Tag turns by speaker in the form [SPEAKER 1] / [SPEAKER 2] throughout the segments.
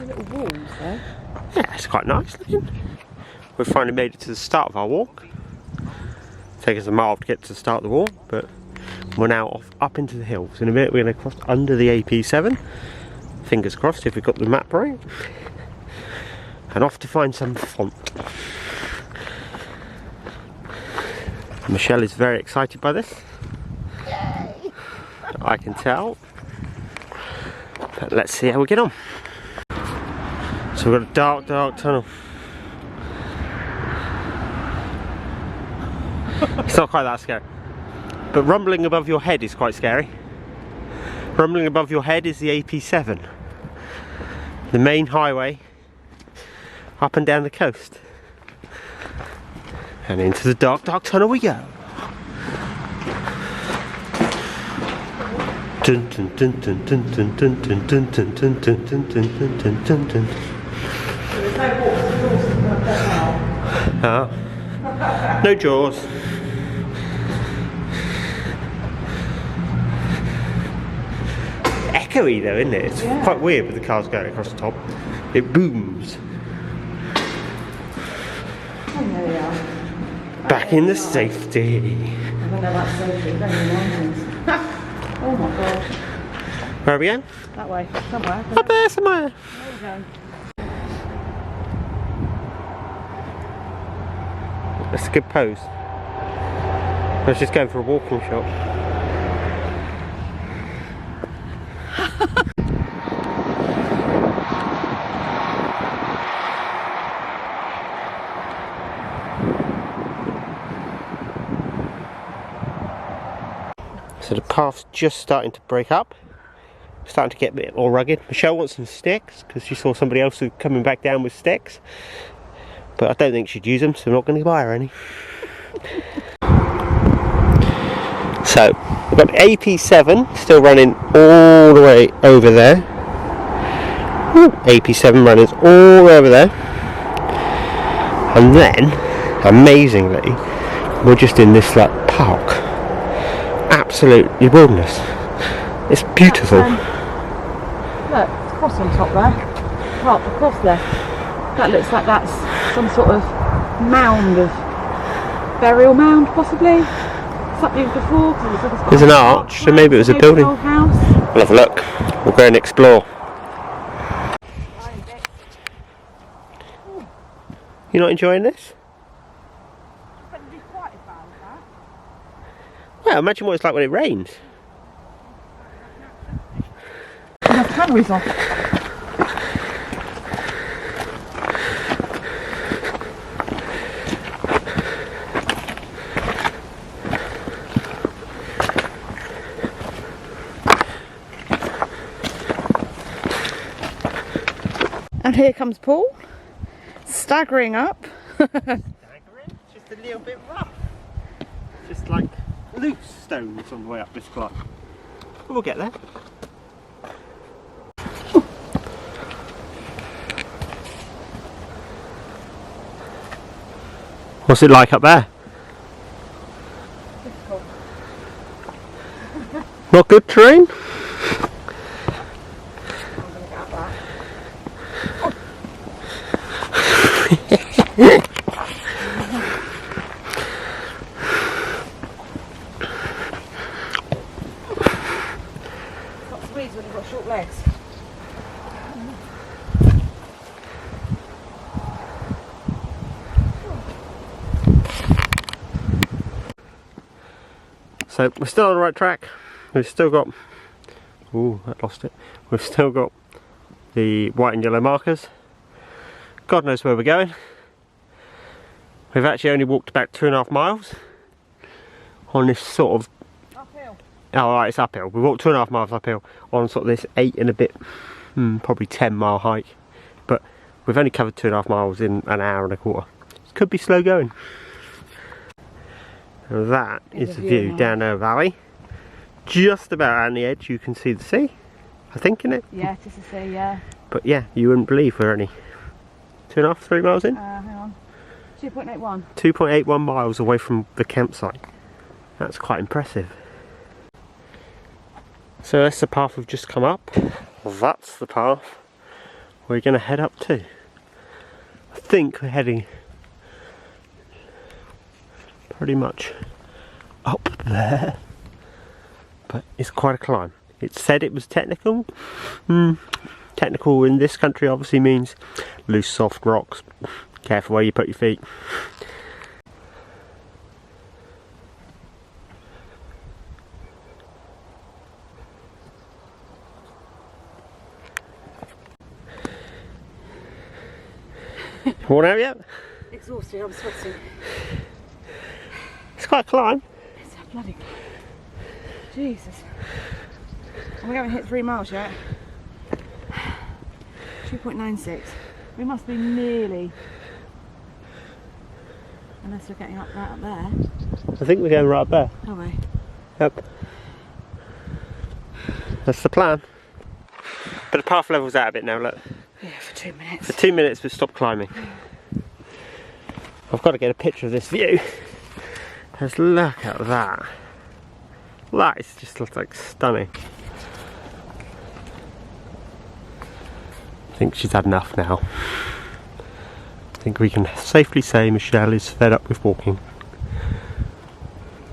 [SPEAKER 1] little walls there.
[SPEAKER 2] Yeah, it's quite nice looking. We've finally made it to the start of our walk. Take us a mile to get to the start of the walk, but we're now off up into the hills. In a minute we're going to cross under the AP7. Fingers crossed if we've got the map right. And off to find some font. Michelle is very excited by this. Yay. I can tell. But let's see how we get on. So we've got a dark, dark tunnel. It's not quite that scary. But rumbling above your head is quite scary. Rumbling above your head is the AP7. The main highway up and down the coast. And into the dark, dark tunnel we go. Dun dun dun dun dun dun dun dun dun dun dun dun dun dun dun dun dun.
[SPEAKER 1] There's no walks,
[SPEAKER 2] Oh. No jaws. Echoey though, isn't it? It's quite weird with the cars going across the top. It booms.
[SPEAKER 1] Oh, there we are.
[SPEAKER 2] Back in the safety.
[SPEAKER 1] I don't know about safety, it's only mountains. Oh my gosh.
[SPEAKER 2] Where are we going?
[SPEAKER 1] That way, somewhere.
[SPEAKER 2] Up there somewhere.
[SPEAKER 1] There we go.
[SPEAKER 2] That's a good pose. I was just going for a walking shot. So the path's just starting to break up. Starting to get a bit more rugged. Michelle wants some sticks because she saw somebody else coming back down with sticks. But I don't think she'd use them, so I'm not going to buy her any. So, we've got AP7 still running all the way over there. Ooh, AP7 running all the way over there. And then, amazingly, we're just in this like park. Absolutely wilderness. It's beautiful.
[SPEAKER 1] Look, it's a cross on top there. Park the cross there. That looks like that's some sort of mound of burial mound, possibly. Something before. Like
[SPEAKER 2] there's an arch, so maybe it was a building.
[SPEAKER 1] Old house.
[SPEAKER 2] We'll have a look. We'll go and explore. You're not enjoying this? Well, imagine what it's like when it rains.
[SPEAKER 1] The camera's on. And here comes Paul, staggering up.
[SPEAKER 2] Staggering? Just a little bit rough. Just like loose stones on the way up this climb. But we'll get there. What's it like up there?
[SPEAKER 1] Difficult.
[SPEAKER 2] Not good terrain?
[SPEAKER 1] When you've got short legs.
[SPEAKER 2] So we're still on the right track. We've still got, ooh, I lost it. We've still got the white and yellow markers. God knows where we're going. We've actually only walked about 2.5 miles on this sort of
[SPEAKER 1] Uphill.
[SPEAKER 2] Oh right, it's uphill. We walked 2.5 miles uphill on sort of this 8 and a bit, probably 10-mile hike. But we've only covered 2.5 miles in an hour and a quarter. It could be slow going. And that is the view down our valley. Just about on the edge you can see the sea, I think, innit?
[SPEAKER 1] Yeah, just to see, yeah.
[SPEAKER 2] But yeah, you wouldn't believe we're only 2.5, 3 miles in.
[SPEAKER 1] Hang on. 2.81.
[SPEAKER 2] 2.81 miles away from the campsite. That's quite impressive. So that's the path we've just come up. That's the path we're going to head up to. I think we're heading pretty much up there, but it's quite a climb. It said it was technical. Technical in this country obviously means loose soft rocks. Careful where you put your feet. Worn out yet?
[SPEAKER 1] Exhausted, I'm sweating.
[SPEAKER 2] It's quite a climb.
[SPEAKER 1] It's a bloody climb. Jesus. And we haven't hit 3 miles yet. 2.96. We must be nearly, unless we're getting up right up there.
[SPEAKER 2] I think we're going right up there.
[SPEAKER 1] Are we?
[SPEAKER 2] Yep. That's the plan. But the path level's out a bit now, look.
[SPEAKER 1] Yeah, for 2 minutes.
[SPEAKER 2] For 2 minutes we've stopped climbing. I've got to get a picture of this view. Just look at that. That is just looks like stunning. I think she's had enough now. I think we can safely say Michele is fed up with walking.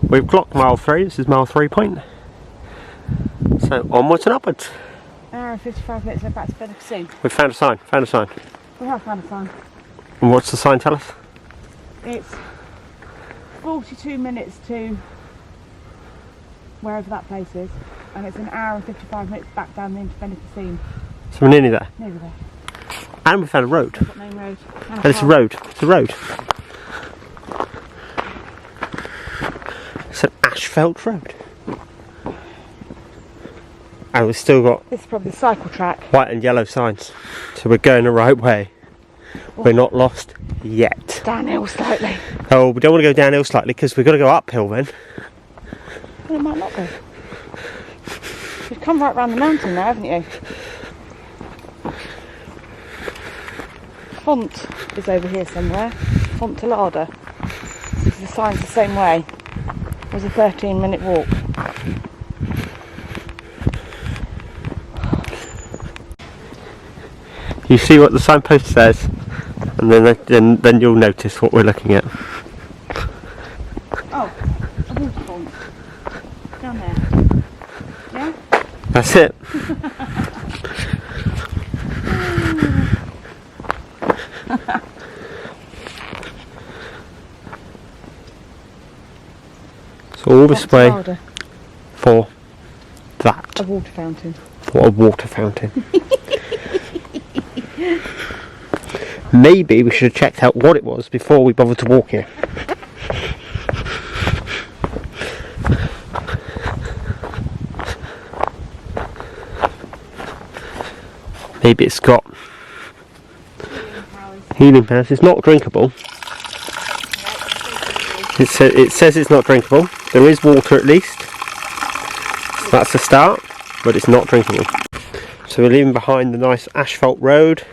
[SPEAKER 2] We've clocked mile 3, this is mile 3 point. So onwards and upwards.
[SPEAKER 1] An hour and 55 minutes, we're back to Bennicassim.
[SPEAKER 2] We've found a sign,
[SPEAKER 1] We have found a sign.
[SPEAKER 2] And what's the sign tell us?
[SPEAKER 1] It's 42 minutes to wherever that place is, and it's an hour and 55 minutes back down into Bennicassim.
[SPEAKER 2] So we're nearly there.
[SPEAKER 1] Nearly there.
[SPEAKER 2] And we found a road.
[SPEAKER 1] We've got main road.
[SPEAKER 2] And it's a road. It's a road. It's an asphalt road. And we've still got
[SPEAKER 1] This is probably the cycle track.
[SPEAKER 2] white and yellow signs. So we're going the right way. We're not lost yet.
[SPEAKER 1] Downhill slightly.
[SPEAKER 2] Oh, we don't want to go downhill slightly because we've got to go uphill then.
[SPEAKER 1] Well, it might not be. You've come right round the mountain now, haven't you? Font is over here somewhere. Fontalada. The sign's the same way. It was a 13-minute walk.
[SPEAKER 2] You see what the signpost says, and then you'll notice what we're looking at.
[SPEAKER 1] Oh, a water font. Down there. Yeah?
[SPEAKER 2] That's it. So all this way
[SPEAKER 1] Fontalada.
[SPEAKER 2] for that.
[SPEAKER 1] A water fountain.
[SPEAKER 2] For a water fountain. Maybe we should have checked out what it was before we bothered to walk here. Maybe it's got healing powers. It's not drinkable. It says it's not drinkable. There is water at least. That's the start, but it's not drinkable. So we're leaving behind the nice asphalt road.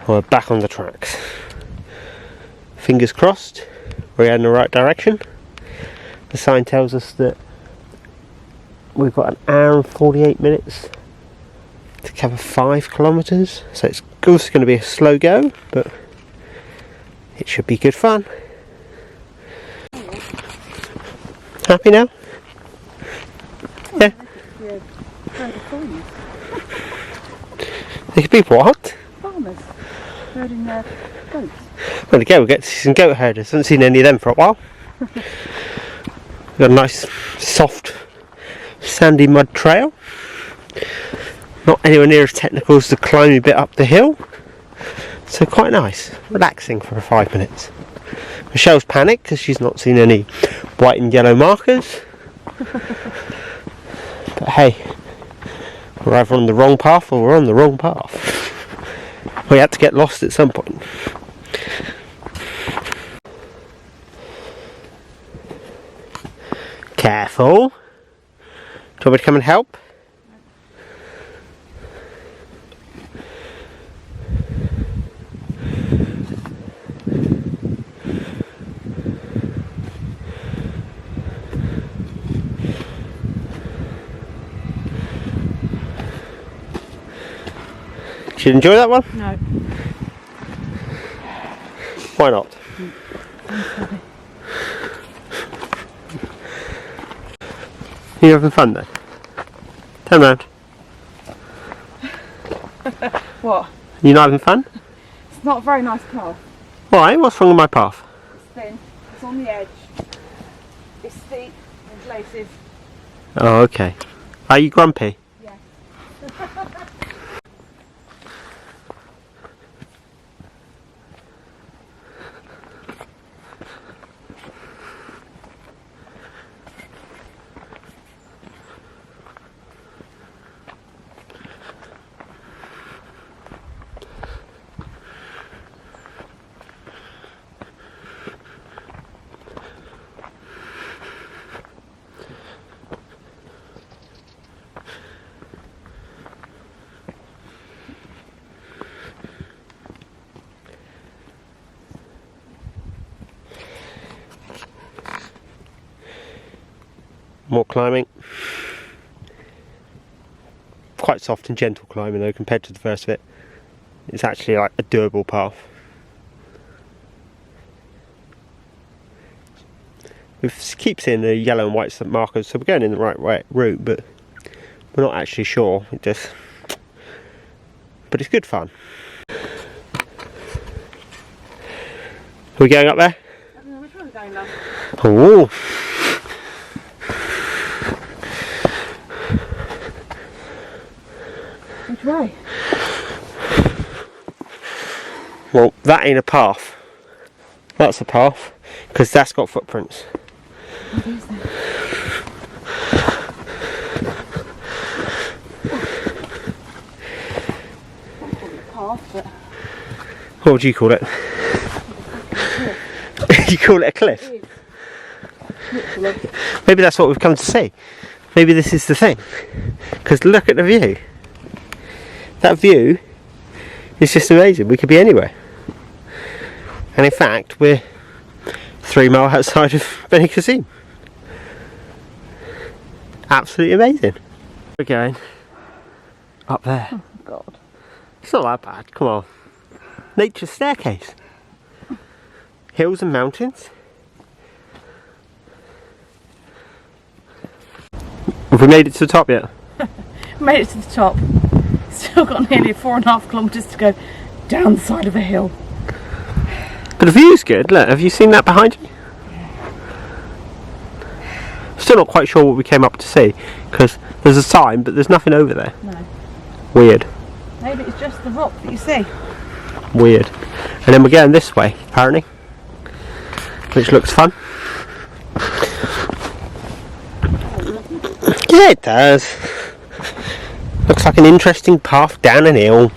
[SPEAKER 2] We're back on the tracks. Fingers crossed, we're heading in the right direction. The sign tells us that we've got an hour and 48 minutes to cover 5 kilometres. So it's also going to be a slow go, but it should be good fun. Happy now? Yeah. They could be what?
[SPEAKER 1] Farmers herding their goats.
[SPEAKER 2] Well, again, we'll get to see some goat herders. Haven't seen any of them for a while. We've got a nice, soft, sandy mud trail. Not anywhere near as technical as the climbing bit up the hill. So quite nice, relaxing for 5 minutes. Michelle's panicked because she's not seen any white and yellow markers. But hey, we're either on the wrong path or we're on the wrong path. We had to get lost at some point. Careful. Do you want me to come and help? Did you enjoy that one?
[SPEAKER 1] No.
[SPEAKER 2] Why not? You having fun then? Turn round.
[SPEAKER 1] What?
[SPEAKER 2] You not having fun?
[SPEAKER 1] It's not a very nice path.
[SPEAKER 2] Why? What's wrong with my path?
[SPEAKER 1] It's thin. It's on the edge. It's steep in places.
[SPEAKER 2] Oh, okay. Are you grumpy?
[SPEAKER 1] Yeah.
[SPEAKER 2] More climbing. Quite soft and gentle climbing though compared to the first bit. It's actually like a doable path. We keep seeing the yellow and white markers, so we're going in the right route, but we're not actually sure. But it's good fun. Are we going up there?
[SPEAKER 1] I don't know which one we're going now.
[SPEAKER 2] Oh.
[SPEAKER 1] Which way?
[SPEAKER 2] Well, that ain't a path. That's a path, because that's got footprints.
[SPEAKER 1] What is that? I wouldn't call it a path, but
[SPEAKER 2] What would you call it? You call it a cliff?
[SPEAKER 1] it is. Literally.
[SPEAKER 2] Maybe that's what we've come to see. Maybe this is the thing. Because look at the view. That view is just amazing. We could be anywhere. And in fact, we're 3 miles outside of Bennicassim. Absolutely amazing. We're going up there.
[SPEAKER 1] Oh God.
[SPEAKER 2] It's not that bad, come on. Nature's staircase. Hills and mountains. Have we made it to the top yet?
[SPEAKER 1] Made it to the top. Still got nearly 4.5 kilometres to go down the side of a hill.
[SPEAKER 2] But the view's good, look, have you seen that behind you? Still not quite sure what we came up to see, because there's a sign, but there's nothing over there.
[SPEAKER 1] No.
[SPEAKER 2] Weird.
[SPEAKER 1] Maybe it's just the rock that you see.
[SPEAKER 2] Weird. And then we're going this way, apparently. Which looks fun. Yeah, it does. Looks like an interesting path down an hill.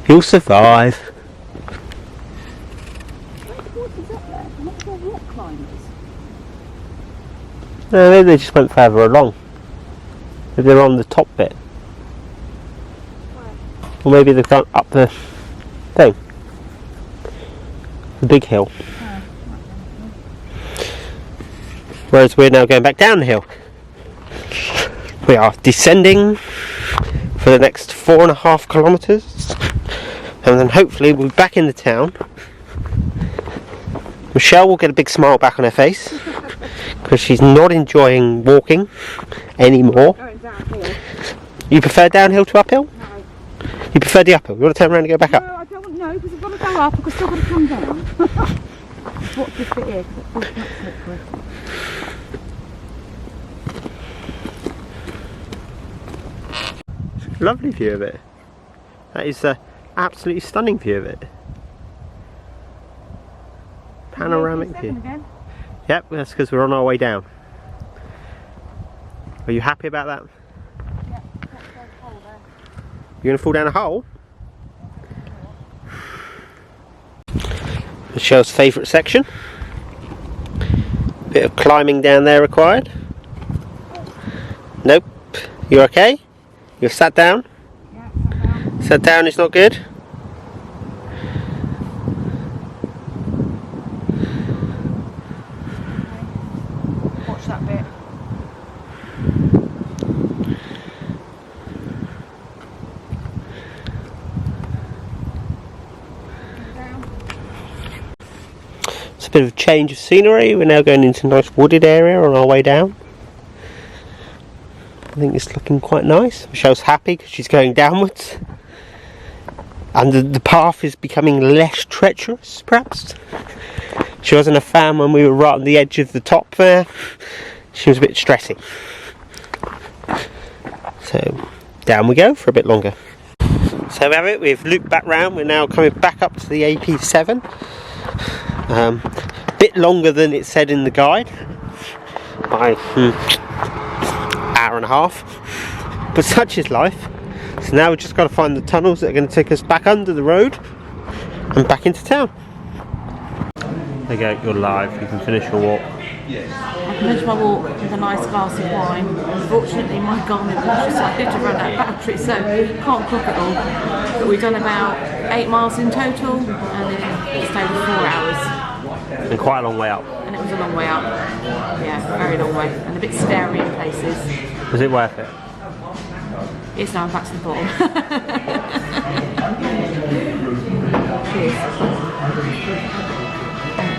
[SPEAKER 2] You'll survive.
[SPEAKER 1] What is up there? Not for rock climbers.
[SPEAKER 2] No, maybe they just went further along. Maybe they're on the top bit. Or maybe they've gone up the thing. The big hill. Whereas we're now going back down the hill. We are descending for the next 4.5 kilometres. And then hopefully we'll be back in the town. Michelle will get a big smile back on her face. Because she's not enjoying walking anymore.
[SPEAKER 1] Going downhill.
[SPEAKER 2] You prefer downhill to uphill?
[SPEAKER 1] No.
[SPEAKER 2] You prefer the uphill? You want to turn around and go back up?
[SPEAKER 1] No, I don't want no, because I've got to go up, I've still got to come down. Watch this bit here, because it's not slippery.
[SPEAKER 2] Lovely view of it. That is an absolutely stunning view of it. Panoramic view.
[SPEAKER 1] Again.
[SPEAKER 2] Yep, that's because we're on our way down. Are you happy about that?
[SPEAKER 1] Yeah, that's very cold there.
[SPEAKER 2] You're going to fall down a hole? Michelle's favourite section. Bit of climbing down there required. Nope. You okay? You're sat down?
[SPEAKER 1] Yeah, sat down.
[SPEAKER 2] Sat down is not good?
[SPEAKER 1] Watch that bit.
[SPEAKER 2] a bit of a change of scenery. We're now going into a nice wooded area on our way down. I think it's looking quite nice. Michelle's happy because she's going downwards. And the path is becoming less treacherous, perhaps. She wasn't a fan when we were right on the edge of the top there. She was a bit stressy. So, down we go for a bit longer. So we have it, we've looped back round. We're now coming back up to the AP7. A bit longer than it said in the guide. By hour and a half. But such is life. So now we've just got to find the tunnels that are going to take us back under the road and back into town. There you go, you're live, you can finish your walk.
[SPEAKER 1] I finished my walk with a nice glass of wine. Unfortunately my Garmin watch decided to run out of battery, so can't clock it all. But we've done about 8 miles in total and it stayed 4 hours.
[SPEAKER 2] And quite a long way up.
[SPEAKER 1] And it was a long way up. Yeah, very long way. And a bit scary in places.
[SPEAKER 2] Was it worth it?
[SPEAKER 1] It's now back to the bottom. Cheers.